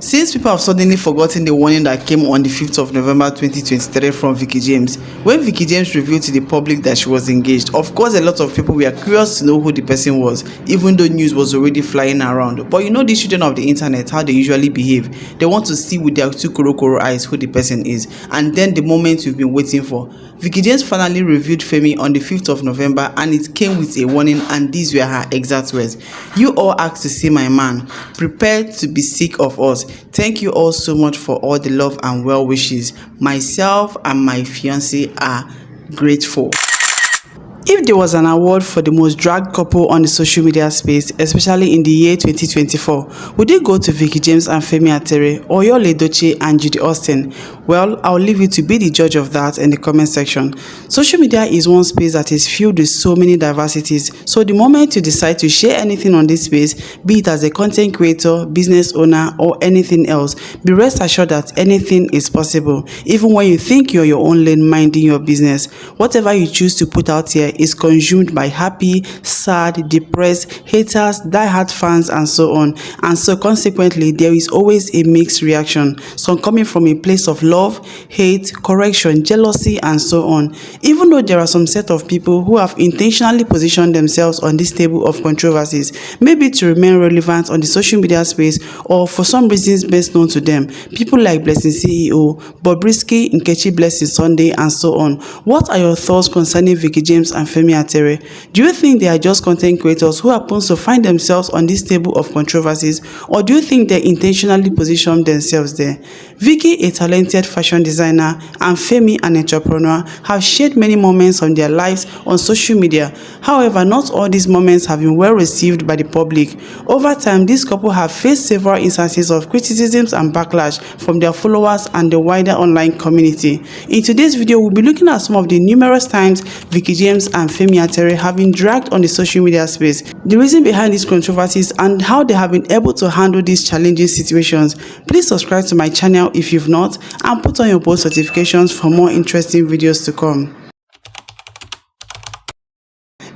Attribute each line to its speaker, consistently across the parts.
Speaker 1: Since people have suddenly forgotten the warning that came on the 5th of November 2023 from Veekee James, when Veekee James revealed to the public that she was engaged, of course a lot of people were curious to know who the person was, even though news was already flying around. But you know these children of the internet, how they usually behave. They want to see with their two korokoro eyes who the person is, and then the moment you've been waiting for. Veekee James finally reviewed Femi on the 5th of November, and it came with a warning, and these were her exact words. "You all asked to see my man. Prepare to be sick of us. Thank you all so much for all the love and well wishes. Myself and my fiancé are grateful." If there was an award for the most dragged couple on the social media space, especially in the year 2024, would it go to Veekee James and Femi Atere, or Yul Edochie and Judy Austin? Well, I'll leave you to be the judge of that in the comment section. Social media is one space that is filled with so many diversities, so the moment you decide to share anything on this space, be it as a content creator, business owner, or anything else, be rest assured that anything is possible. Even when you think you're your own lane minding your business, whatever you choose to put out here is consumed by happy, sad, depressed, haters, die-hard fans, and so on. And so consequently, there is always a mixed reaction, some coming from a place of love, hate, correction, jealousy, and so on. Even though there are some set of people who have intentionally positioned themselves on this table of controversies, maybe to remain relevant on the social media space, or for some reasons best known to them, people like Blessing CEO, Bobrisky, Nkechi Blessing Sunday, and so on. What are your thoughts concerning Veekee James and Femi Atere? Do you think they are just content creators who happen to find themselves on this table of controversies, or do you think they intentionally position themselves there? Veekee, a talented fashion designer, and Femi, an entrepreneur, have shared many moments of their lives on social media. However, not all these moments have been well received by the public. Over time, this couple have faced several instances of criticisms and backlash from their followers and the wider online community. In today's video, we'll be looking at some of the numerous times Veekee James and Femi Atere have been dragged on the social media space, the reason behind these controversies, and how they have been able to handle these challenging situations. Please subscribe to my channel if you've not, and put on your post notifications for more interesting videos to come.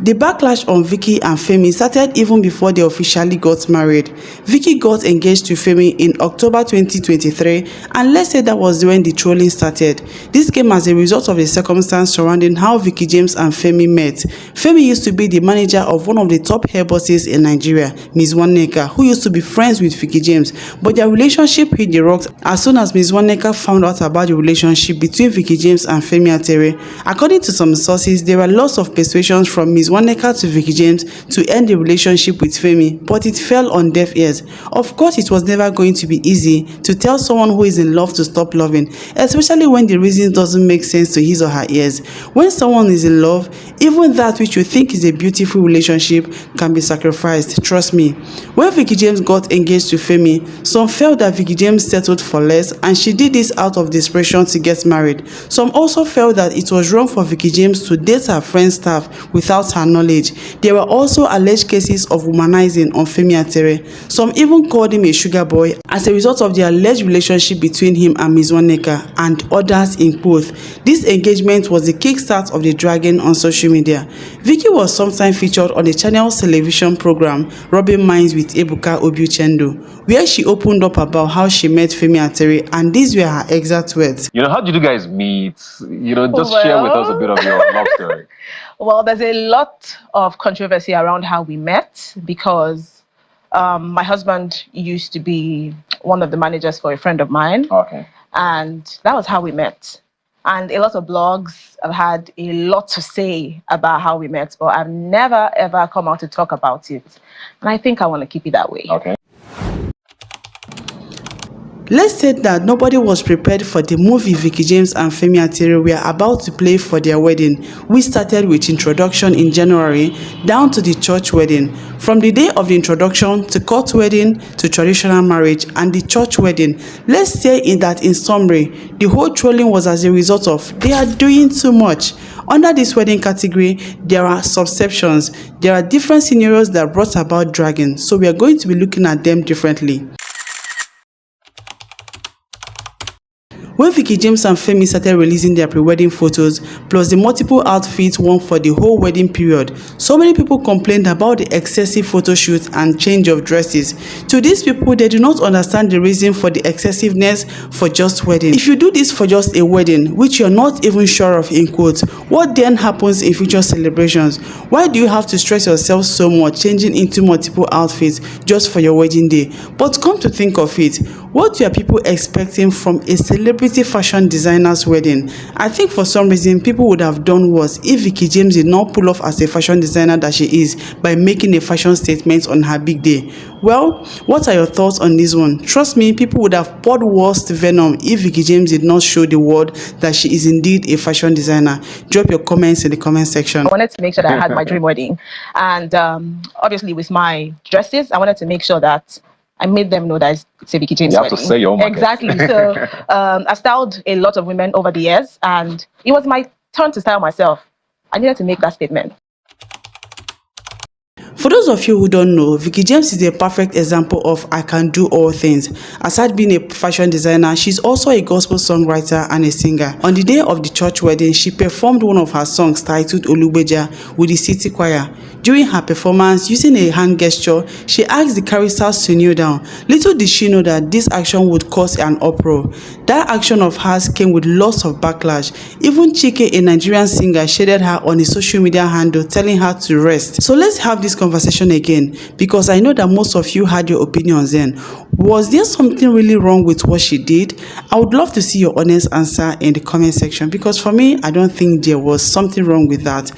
Speaker 1: The backlash on Veekee and Femi started even before they officially got married. Veekee got engaged to Femi in October 2023, and let's say that was when the trolling started. This came as a result of the circumstance surrounding how Veekee James and Femi met. Femi used to be the manager of one of the top hair bosses in Nigeria, Ms. Nwaneka, who used to be friends with Veekee James, but their relationship hit the rocks as soon as Ms. Nwaneka found out about the relationship between Veekee James and Femi Atere. According to some sources, there were lots of persuasions from Ms. Nwaneka to Veekee James to end the relationship with Femi, but it fell on deaf ears. Of course, it was never going to be easy to tell someone who is in love to stop loving, especially when the reason doesn't make sense to his or her ears. When someone is in love, even that which you think is a beautiful relationship can be sacrificed, trust me. When Veekee James got engaged to Femi, some felt that Veekee James settled for less, and she did this out of desperation to get married. Some also felt that it was wrong for Veekee James to date her friend's staff without her knowledge. There were also alleged cases of womanizing on Femi Atere. Some even called him a sugar boy as a result of the alleged relationship between him and Ms. Nwaneka, and others in both. This engagement was the kickstart of the dragging on social media. Veekee was sometimes featured on the channel's television program Rubbing Minds with Ebuka Obiuchendu, where she opened up about how she met Femi Atere, and these were her exact words.
Speaker 2: How did you guys meet? Just share with us a bit of your love story.
Speaker 3: Well, there's a lot of controversy around how we met, because my husband used to be one of the managers for a friend of mine.
Speaker 2: Okay.
Speaker 3: And that was how we met. And a lot of blogs have had a lot to say about how we met, but I've never, ever come out to talk about it. And I think I want to keep it that way.
Speaker 2: Okay.
Speaker 1: Let's say that nobody was prepared for the movie Veekee James and Femi Atere were about to play for their wedding. We started with introduction in January down to the church wedding. From the day of the introduction to court wedding to traditional marriage and the church wedding, let's say that in summary, the whole trolling was as a result of they are doing too much. Under this wedding category, there are subsections. There are different scenarios that brought about dragging, so we are going to be looking at them differently. When Veekee James and Femi started releasing their pre-wedding photos, plus the multiple outfits worn for the whole wedding period, so many people complained about the excessive photo shoots and change of dresses. To these people, they do not understand the reason for the excessiveness for just wedding. If you do this for just a wedding, which you're not even sure of in quotes, what then happens in future celebrations? Why do you have to stress yourself so much changing into multiple outfits just for your wedding day? But come to think of it, what were people expecting from a celebrity fashion designer's wedding? I think for some reason people would have done worse if Veekee James did not pull off as a fashion designer that she is by making a fashion statement on her big day. Well, what are your thoughts on this one? Trust me, people would have poured worst venom if Veekee James did not show the world that she is indeed a fashion designer. Drop your comments in the comment section.
Speaker 3: I wanted to make sure that I had my dream wedding. And obviously with my dresses, I wanted to make sure that I made them know that it's a Veekee James
Speaker 2: You
Speaker 3: wedding.
Speaker 2: have to say your own market.
Speaker 3: Exactly. So I styled a lot of women over the years, and it was my turn to style myself. I needed to make that statement.
Speaker 1: For those of you who don't know, Veekee James is a perfect example of I can do all things. Aside being a fashion designer, she's also a gospel songwriter and a singer. On the day of the church wedding, she performed one of her songs titled Olubeja with the city choir. During her performance, using a hand gesture, she asked the choristers to kneel down. Little did she know that this action would cause an uproar. That action of hers came with lots of backlash. Even Chike, a Nigerian singer, shaded her on his social media handle, telling her to rest. So let's have this conversation again, because I know that most of you had your opinions then. Was there something really wrong with what she did? I would love to see your honest answer in the comment section, because for me, I don't think there was something wrong with that.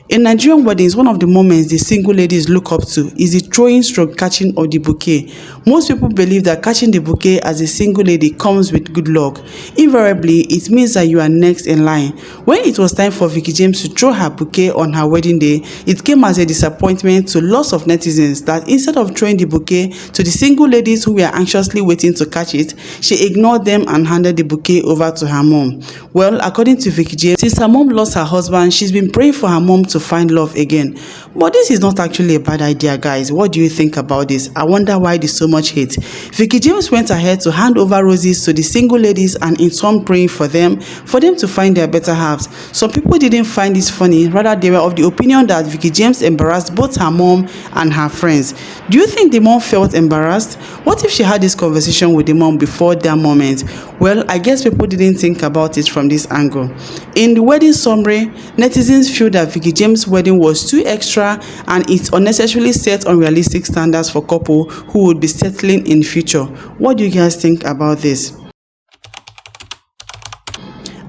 Speaker 1: In Nigerian weddings, one of the moments the single ladies look up to is the throwing stroke catching of the bouquet. Most people believe that catching the bouquet as a single lady comes with good luck. Invariably, it means that you are next in line. When it was time for Veekee James to throw her bouquet on her wedding day, it came as a disappointment to lots of netizens that instead of throwing the bouquet to the single ladies who were anxiously waiting to catch it, she ignored them and handed the bouquet over to her mom. Well, according to Veekee James, since her mom lost her husband, she's been praying for her mom to find love again. But this is not actually a bad idea, guys. What do you think about this? I wonder why there's so much hate. Veekee James went ahead to hand over roses to the single ladies and in turn praying for them to find their better halves. Some people didn't find this funny, rather they were of the opinion that Veekee James embarrassed both her mom and her friends. Do you think the mom felt embarrassed? What if she had this conversation with the mom before that moment? Well, I guess people didn't think about it from this angle. In the wedding summary, netizens feel that Veekee James' wedding was too extra and it unnecessarily set unrealistic standards for couple who would be settling in future. What do you guys think about this?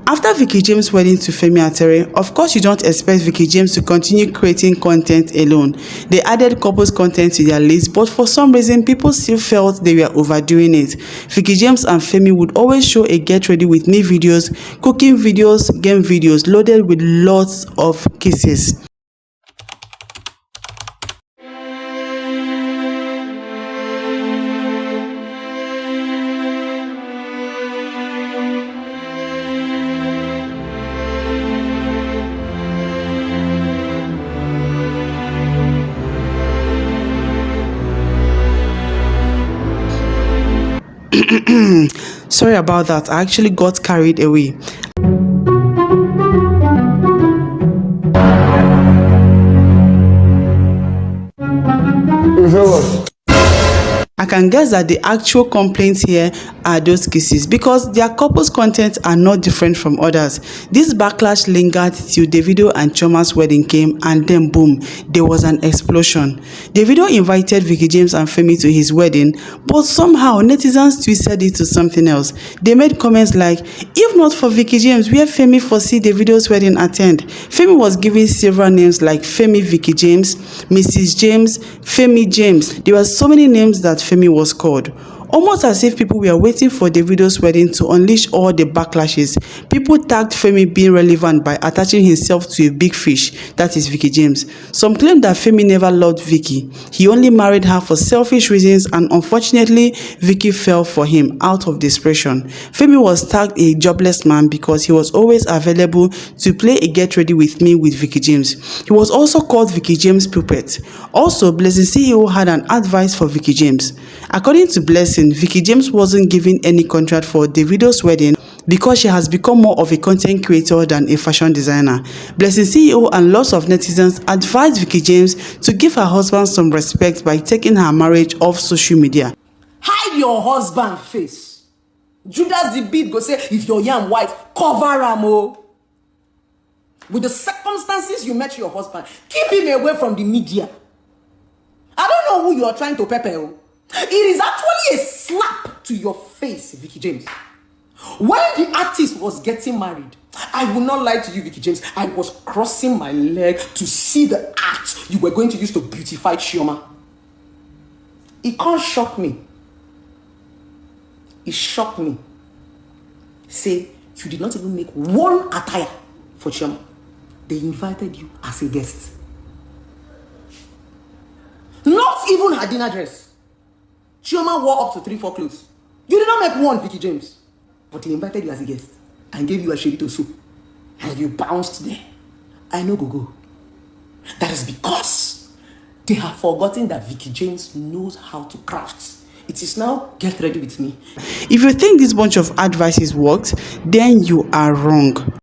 Speaker 1: After Veekee James' wedding to Femi Atere, of course you don't expect Veekee James to continue creating content alone. They added couples content to their list, but for some reason people still felt they were overdoing it. Veekee James and Femi would always show a get ready with me videos, cooking videos, game videos loaded with lots of kisses. Sorry about that, I actually got carried away. I can guess that the actual complaints here are those kisses, because their couples content are not different from others. This backlash lingered till Davido and Chioma's wedding came, and then boom, there was an explosion. Davido invited Veekee James and Femi to his wedding, but somehow netizens twisted it to something else. They made comments like, if not for Veekee James, where Femi foresee Davido's wedding attend? Femi was given several names like Femi Veekee James, Mrs. James, Femi James. There were so many names that Femi was called. Almost as if people were waiting for Davido's wedding to unleash all the backlashes. People tagged Femi being relevant by attaching himself to a big fish, that is Veekee James. Some claim that Femi never loved Veekee. He only married her for selfish reasons, and unfortunately, Veekee fell for him out of desperation. Femi was tagged a jobless man because he was always available to play a get ready with me with Veekee James. He was also called Veekee James puppet. Also, Blessing CEO had an advice for Veekee James. According to Blessing, Blessing, Veekee James wasn't given any contract for Davido's wedding because she has become more of a content creator than a fashion designer. Blessing CEO and lots of netizens advised Veekee James to give her husband some respect by taking her marriage off social media.
Speaker 4: Hide your husband face. Judas the beat go say, if your yam white, cover am o. With the circumstances you met your husband, keep him away from the media. I don't know who you are trying to pepper. It is actually a slap to your face, Veekee James. When the artist was getting married, I will not lie to you, Veekee James, I was crossing my leg to see the art you were going to use to beautify Chioma. It can't shock me. It shocked me. Say, you did not even make one attire for Chioma. They invited you as a guest. Not even her dinner dress. Chioma wore up to 3-4 clothes. You did not make one, Veekee James. But they invited you as a guest and gave you a shirito soup. And you bounced there. I know go. That is because they have forgotten that Veekee James knows how to craft. It is now, get ready with me.
Speaker 1: If you think this bunch of advices worked, then you are wrong.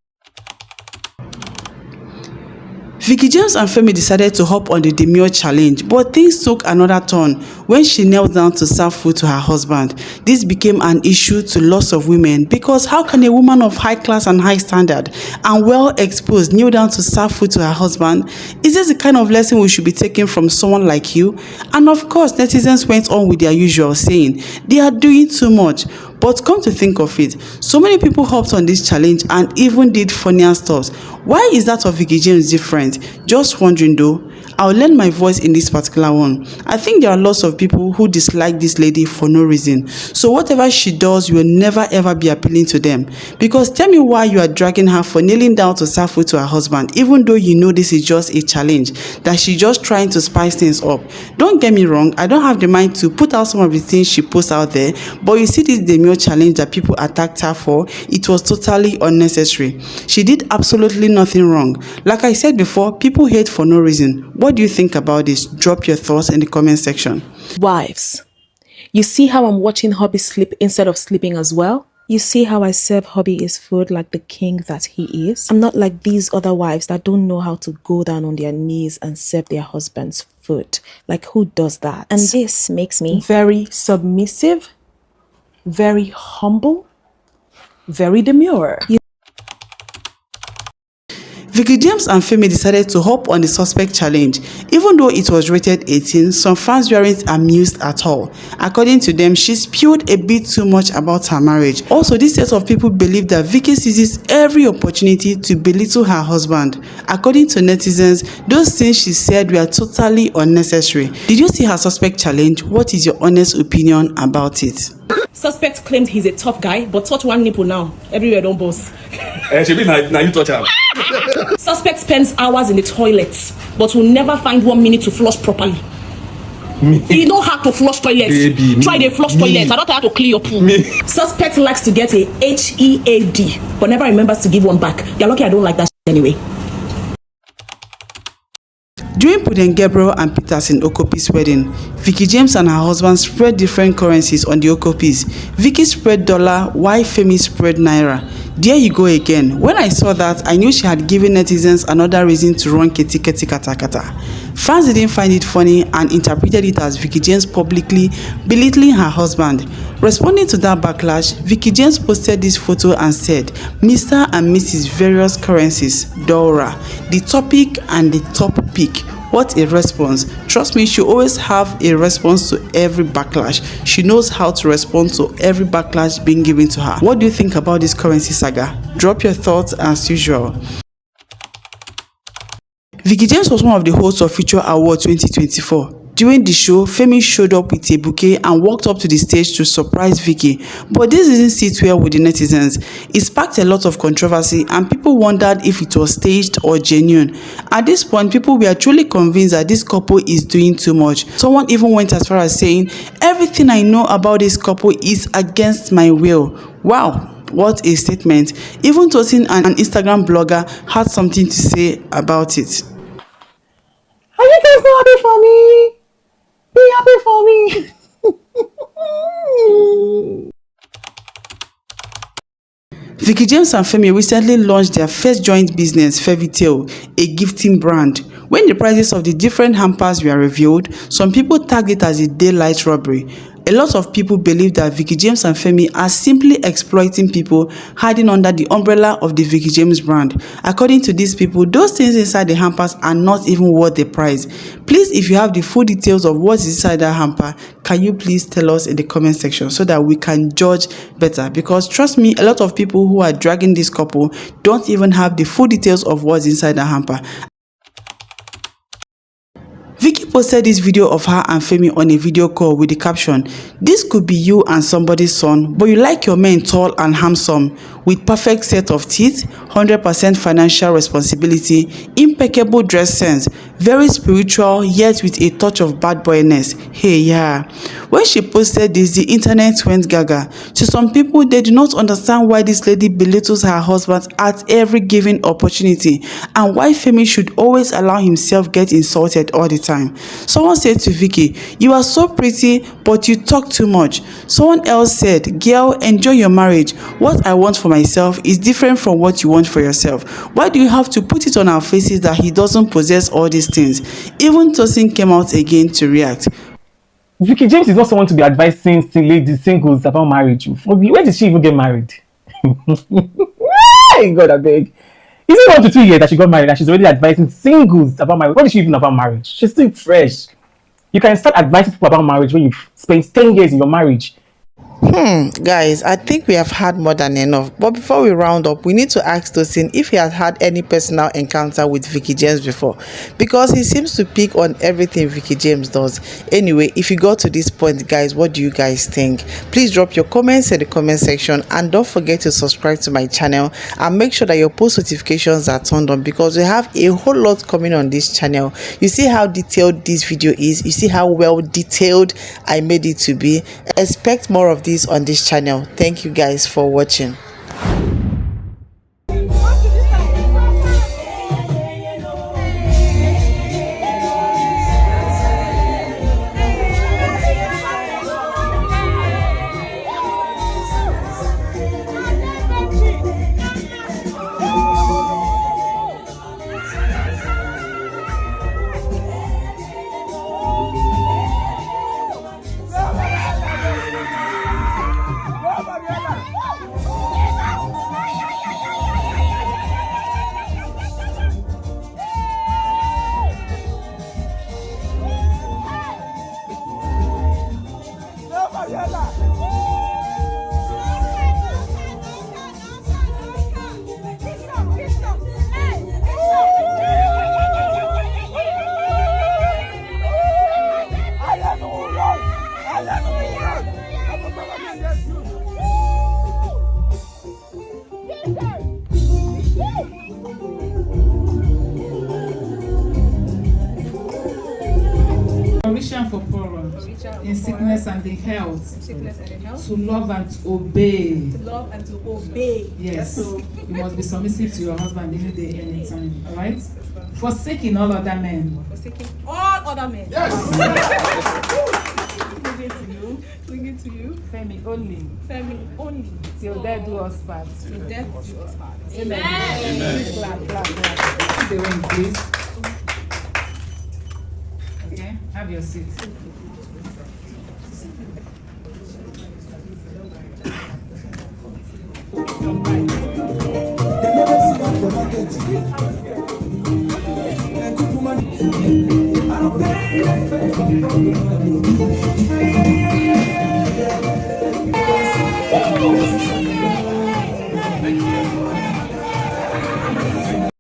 Speaker 1: Veekee James and Femi decided to hop on the demure challenge, but things took another turn when she knelt down to serve food to her husband. This became an issue to lots of women because how can a woman of high class and high standard and well exposed kneel down to serve food to her husband? Is this the kind of lesson we should be taking from someone like you? And of course, netizens went on with their usual saying, they are doing too much. But come to think of it, so many people hopped on this challenge and even did funnier stuff. Why is that of Veekee James different? Just wondering though. I'll lend my voice in this particular one. I think there are lots of people who dislike this lady for no reason. So whatever she does will never ever be appealing to them. Because tell me why you are dragging her for kneeling down to serve food to her husband, even though you know this is just a challenge, that she's just trying to spice things up. Don't get me wrong, I don't have the mind to put out some of the things she posts out there, but you see this demure challenge that people attacked her for, it was totally unnecessary. She did absolutely nothing wrong. Like I said before, people hate for no reason. What do you think about this? Drop your thoughts in the comment section.
Speaker 5: Wives, you see how I'm watching hubby sleep instead of sleeping as well? You see how I serve hubby his food like the king that he is? I'm not like these other wives that don't know how to go down on their knees and serve their husband's food. Like, who does that? And this makes me very submissive, very humble, very demure.
Speaker 1: Veekee James and Femi decided to hop on the suspect challenge. Even though it was rated 18, some fans weren't amused at all. According to them, she spewed a bit too much about her marriage. Also, this set of people believe that Veekee seizes every opportunity to belittle her husband. According to netizens, those things she said were totally unnecessary. Did you see her suspect challenge? What is your honest opinion about it?
Speaker 6: Suspect claims he's a tough guy, but touch one nipple now. Everywhere don't boss.
Speaker 2: Now you touch him.
Speaker 6: Suspect spends hours in the toilets, but will never find 1 minute to flush properly. You know how to flush toilets.
Speaker 2: Baby,
Speaker 6: try the flush toilets. I don't know how to clear your poo. Suspect likes to get a HEAD, but never remembers to give one back. You're lucky I don't like that anyway.
Speaker 1: During Prudence Gabriel and Peterson Okopi's wedding, Veekee James and her husband spread different currencies on the Okopis. Veekee spread dollar, while Femi spread naira. There you go again. When I saw that, I knew she had given netizens another reason to run keti keti kata kata. Fans didn't find it funny and interpreted it as Veekee James publicly belittling her husband. Responding to that backlash, Veekee James posted this photo and said, Mr. and Mrs. various currencies, Dora, the topic and the top pick. What a response. Trust me, she always have a response to every backlash. She knows how to respond to every backlash being given to her. What do you think about this currency saga? Drop your thoughts as usual. Veekee James was one of the hosts of Future Award 2024. During the show, Femi showed up with a bouquet and walked up to the stage to surprise Veekee. But this didn't sit well with the netizens. It sparked a lot of controversy and people wondered if it was staged or genuine. At this point, people were truly convinced that this couple is doing too much. Someone even went as far as saying, everything I know about this couple is against my will. Wow. What a statement. Even Tosin, an Instagram blogger, had something to say about it.
Speaker 4: Are you guys not happy for me? Be happy for me.
Speaker 1: Veekee James and Femi recently launched their first joint business, Femi Atere, a gifting brand. When the prices of the different hampers were revealed, some people tagged it as a daylight robbery. A lot of people believe that Veekee James and Femi are simply exploiting people hiding under the umbrella of the Veekee James brand. According to these people, those things inside the hampers are not even worth the price. Please, if you have the full details of what is inside that hamper, can you please tell us in the comment section so that we can judge better? Because trust me, a lot of people who are dragging this couple don't even have the full details of what's inside the hamper. Veekee posted this video of her and Femi on a video call with the caption, "This could be you and somebody's son, but you like your men tall and handsome, with perfect set of teeth, 100% financial responsibility, impeccable dress sense, very spiritual yet with a touch of bad boyness. Hey, yeah." When she posted this, the internet went gaga. To some people, they do not understand why this lady belittles her husband at every given opportunity and why Femi should always allow himself get insulted all the time. Someone said to Veekee, "You are so pretty, but you talk too much." Someone else said, "Girl, enjoy your marriage. What I want for myself is different from what you want for yourself. Why do you have to put it on our faces that he doesn't possess all these things?" Even Tosin came out again to react.
Speaker 7: Veekee James is not someone to be advising ladies, singles about marriage. Where did she even get married? God, I beg. Is it 1 to 2 years that she got married and she's already advising singles about marriage? What is she even about marriage? She's still fresh. You can start advising people about marriage when you've spent 10 years in your marriage.
Speaker 1: Guys, I think we have had more than enough. But before we round up, we need to ask Tosin if he has had any personal encounter with Veekee James before, because he seems to pick on everything Veekee James does. Anyway, if you got to this point, guys, what do you guys think? Please drop your comments in the comment section, and don't forget to subscribe to my channel and make sure that your post notifications are turned on, because we have a whole lot coming on this channel. You see how detailed this video is, you see how well detailed I made it to be. Expect more of this on this channel. Thank you guys for watching.
Speaker 8: For power, in sickness and in health, to love and to obey.
Speaker 6: To love and to obey.
Speaker 8: Yes, so you must be submissive to your husband any day, anytime. All right? Forsaking all other men.
Speaker 6: Forsaking all other men. Yes. Clinging to you. Clinging to you.
Speaker 8: Femi only.
Speaker 6: Femi only.
Speaker 8: Till death do us part.
Speaker 6: Till death do us part.
Speaker 8: Amen. Amen. Please clap, clap, clap. The ring, please. Okay, have your seat.